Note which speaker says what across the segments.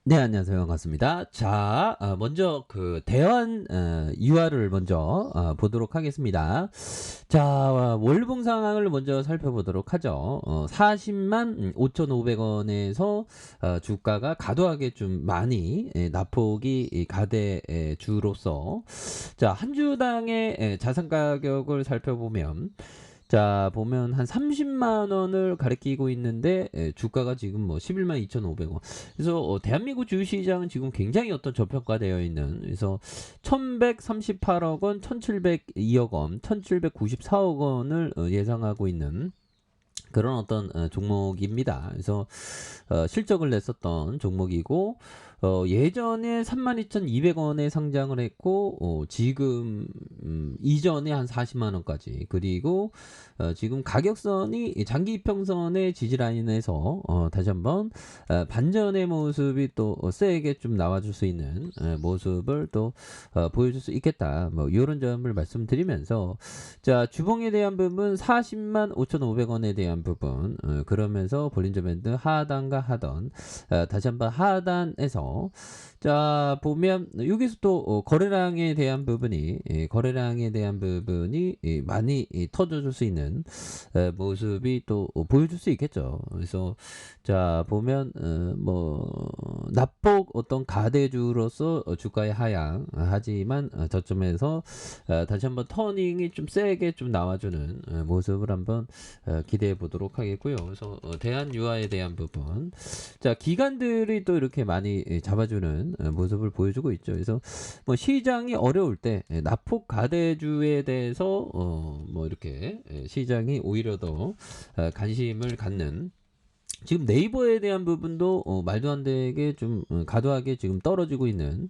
Speaker 1: 네, 안녕하세요. 반갑습니다. 자, 먼저 그 대환 유화를 먼저 보도록 하겠습니다. 자, 월봉 상황을 먼저 살펴보도록 하죠. 40만 5,500원에서 주가가 과도하게 좀 많이 낙폭이 가대 주로서 자, 한 주당의 자산 가격을 살펴보면 자, 보면 한 30만 원을 가리키고 있는데 주가가 지금 뭐 11만 2,500원. 그래서 대한민국 주식시장은 지금 굉장히 어떤 저평가되어 있는 그래서 1,138억 원, 1,702억 원, 1,794억 원을 예상하고 있는 그런 어떤 종목입니다. 그래서 실적을 냈었던 종목이고 예전에 32,200원에 상장을 했고 지금 이전에 한 40만 원까지 그리고 지금 가격선이 장기 이평선의 지지라인에서 다시 한번 반전의 모습이 또 세게 좀 나와줄 수 있는 모습을 또 보여줄 수 있겠다. 뭐 이런 점을 말씀드리면서 자 주봉에 대한 부분 40만 5,500원에 대한 부분 그러면서 볼린저 밴드 하단과 하단 다시 한번 하단에서 자 보면 여기서 또 거래량에 대한 부분이 많이 터져줄 수 있는 모습이 또 보여줄 수 있겠죠. 그래서 자 보면 뭐 낙폭 어떤 가대주로서 주가의 하향 하지만 저점에서 다시 한번 터닝이 좀 세게 좀 나와주는 모습을 한번 기대해 보도록 하겠고요. 그래서 대한유화에 대한 부분 자 기관들이 또 이렇게 많이 잡아주는 모습을 보여주고 있죠. 그래서 뭐 시장이 어려울 때 낙폭 가대주에 대해서 뭐 이렇게 시장이 오히려 더 관심을 갖는 지금 네이버에 대한 부분도 말도 안 되게 좀 과도하게 지금 떨어지고 있는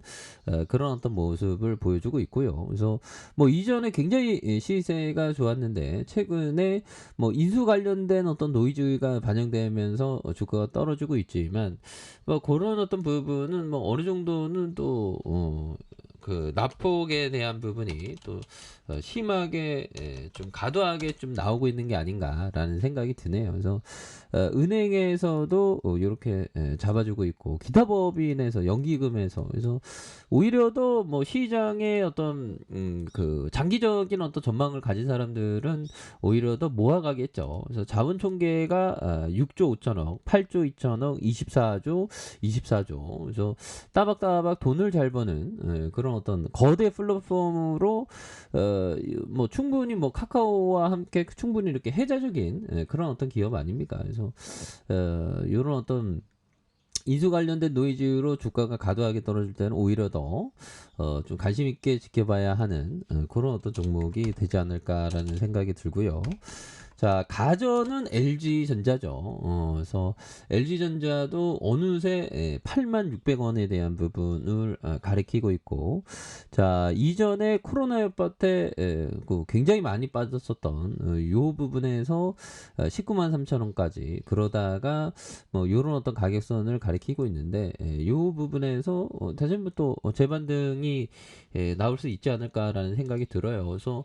Speaker 1: 그런 어떤 모습을 보여주고 있고요. 그래서 뭐 이전에 굉장히 시세가 좋았는데 최근에 뭐 인수 관련된 어떤 노이즈가 반영되면서 주가가 떨어지고 있지만 뭐 그런 어떤 부분은 뭐 어느 정도는 또 그 낙폭에 대한 부분이 또 심하게 좀 과도하게 좀 나오고 있는 게 아닌가라는 생각이 드네요. 그래서 은행에서도 이렇게 잡아주고 있고 기타법인에서 연기금에서 그래서 오히려 더 뭐 시장의 어떤 그 장기적인 어떤 전망을 가진 사람들은 오히려 더 모아가겠죠. 그래서 자본 총계가 6조 5천억, 8조 2천억, 24조. 그래서 따박따박 돈을 잘 버는 그런 어떤 거대 플랫폼으로 뭐 충분히 뭐 카카오와 함께 충분히 이렇게 혜자적인 그런 어떤 기업 아닙니까? 그래서 이런 어떤 인수 관련된 노이즈로 주가가 과도하게 떨어질 때는 오히려 더 좀 관심 있게 지켜봐야 하는 그런 어떤 종목이 되지 않을까라는 생각이 들고요. 자, 가전은 LG전자죠. 그래서 LG전자도 어느새 86,600원에 대한 부분을 가리키고 있고, 자, 이전에 코로나 여파 때 그 굉장히 많이 빠졌었던 요 부분에서 19만 3천원까지 그러다가 뭐 요런 어떤 가격선을 가리키고 있는데 요 부분에서 다시 한번 또 재반등이 나올 수 있지 않을까라는 생각이 들어요. 그래서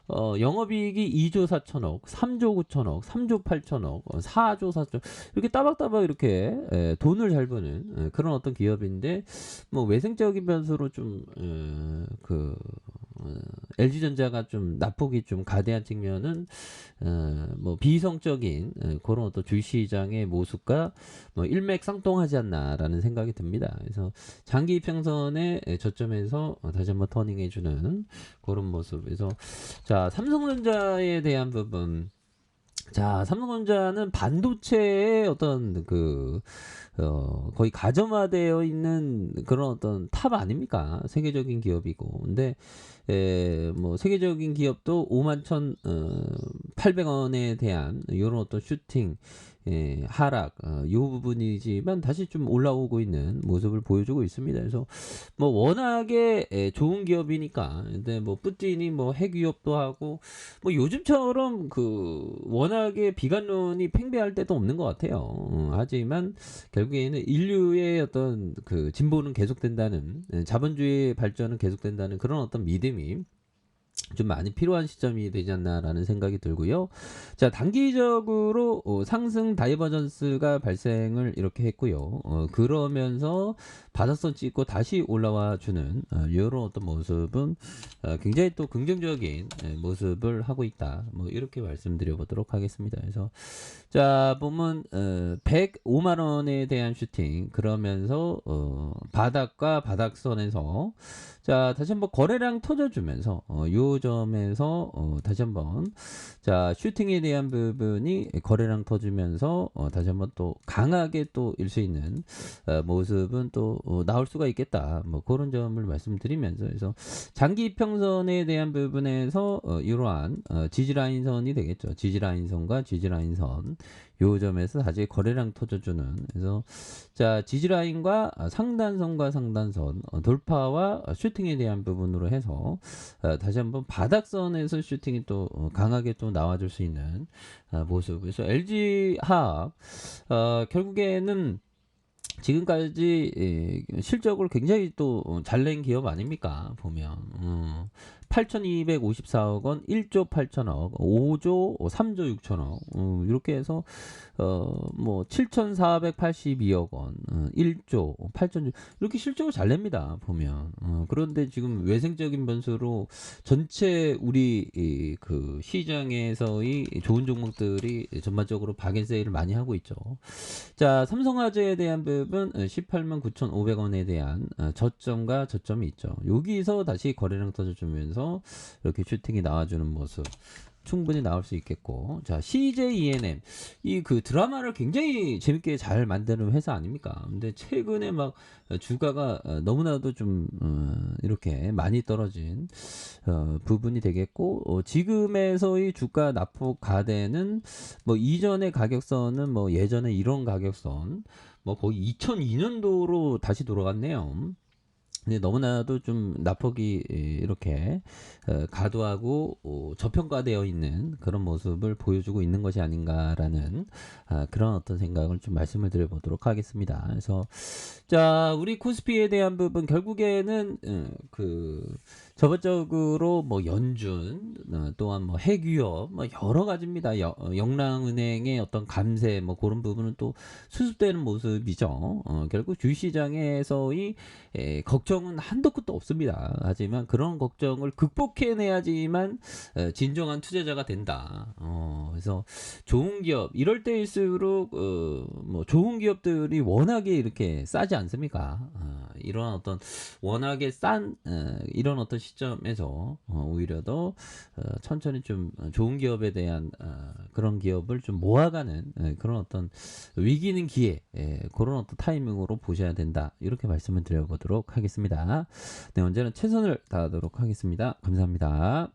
Speaker 1: 영업이익이 2조 4천억, 3조 9천억, 3조 8천억, 4조 4천 이렇게 따박따박 이렇게 돈을 잘 버는 그런 어떤 기업인데 뭐 외생적인 변수로 좀그 LG전자가 좀 낙폭이 좀 가대한 측면은 뭐 비이성적인 그런 어떤 주시장의 모습과 뭐 일맥상통하지 않나라는 생각이 듭니다. 그래서 장기 평선의 저점에서 다시 한번 터닝해주는 그런 모습. 그래서 자 삼성전자에 대한 부분. 자, 삼성전자는 반도체의 어떤 거의 가점화되어 있는 그런 어떤 탑 아닙니까? 세계적인 기업이고. 근데, 뭐, 세계적인 기업도 51,800원에 대한 이런 어떤 슈팅, 하락, 요 부분이지만 다시 좀 올라오고 있는 모습을 보여주고 있습니다. 그래서 뭐, 워낙에 좋은 기업이니까. 근데 뭐, 뿌띠니 뭐, 핵위협도 하고, 뭐 요즘처럼 그 워낙에 비관론이 팽배할 때도 없는 것 같아요. 하지만 결국에는 인류의 어떤 그 진보는 계속된다는 자본주의 발전은 계속된다는 그런 어떤 믿음이 좀 많이 필요한 시점이 되지 않나라는 생각이 들고요. 자, 단기적으로 상승 다이버전스가 발생을 이렇게 했고요. 그러면서 바닥선 찍고 다시 올라와 주는 이런 어떤 모습은 굉장히 또 긍정적인 모습을 하고 있다. 뭐 이렇게 말씀드려 보도록 하겠습니다. 그래서 자, 보면 105만 원에 대한 슈팅 그러면서 바닥과 바닥선에서 자, 다시 한번 거래량 터져주면서 요 점에서 다시 한번 자, 슈팅에 대한 부분이 거래량 터지면서 다시 한번 또 강하게 또 일 수 있는 모습은 또 나올 수가 있겠다. 뭐 그런 점을 말씀드리면서 그래서 장기 평선에 대한 부분에서 이러한 지지라인선이 되겠죠. 지지라인선과 지지라인선 요 점에서 다시 거래량 터져주는 그래서 자, 지지라인과 상단선과 상단선 돌파와 슈팅에 대한 부분으로 해서 다시 한번 바닥선에서 슈팅이 또 강하게 또 나와줄 수 있는 모습. 그래서 LG 화학 결국에는 지금까지 실적을 굉장히 또 잘 낸 기업 아닙니까? 보면 8,254억 원, 1조 8천억, 5조 3조 6천억 이렇게 해서 뭐 7,482억 원, 1조 8천 이렇게 실적을 잘 냅니다. 보면 그런데 지금 외생적인 변수로 전체 우리 그 시장에서의 좋은 종목들이 전반적으로 박앤 세일을 많이 하고 있죠. 자, 삼성화재에 대한 부분 18만 9,500원에 대한 저점과 저점이 있죠. 여기서 다시 거래량 터져주면서 이렇게 슈팅이 나와주는 모습 충분히 나올 수 있겠고, 자, CJENM 이 그 드라마를 굉장히 재밌게 잘 만드는 회사 아닙니까? 근데 최근에 막 주가가 너무나도 좀 이렇게 많이 떨어진 부분이 되겠고, 지금에서의 주가 낙폭 가대는 뭐 이전의 가격선은 뭐 예전에 이런 가격선 뭐 거의 2002년도로 다시 돌아갔네요. 근데 너무나도 좀 낙폭이 이렇게 과도하고 저평가되어 있는 그런 모습을 보여주고 있는 것이 아닌가라는 그런 어떤 생각을 좀 말씀을 드려보도록 하겠습니다. 그래서 자, 우리 코스피에 대한 부분 결국에는 그 저번적으로 뭐 연준 또한 뭐 핵위협 뭐 여러 가지입니다. 영랑은행의 어떤 감세 뭐 그런 부분은 또 수습되는 모습이죠. 결국 주시장에서의 걱정은 한도 끝도 없습니다. 하지만 그런 걱정을 극복해내야지만 진정한 투자자가 된다. 그래서 좋은 기업 이럴 때일수록 뭐 좋은 기업들이 워낙에 이렇게 싸지 않습니까? 이런 어떤 워낙에 싼 이런 어떤 시점에서 오히려 더 천천히 좀 좋은 기업에 대한 그런 기업을 좀 모아가는 그런 어떤 위기는 기회 그런 어떤 타이밍으로 보셔야 된다. 이렇게 말씀을 드려보도록 하겠습니다. 네, 언제나 최선을 다하도록 하겠습니다. 감사합니다.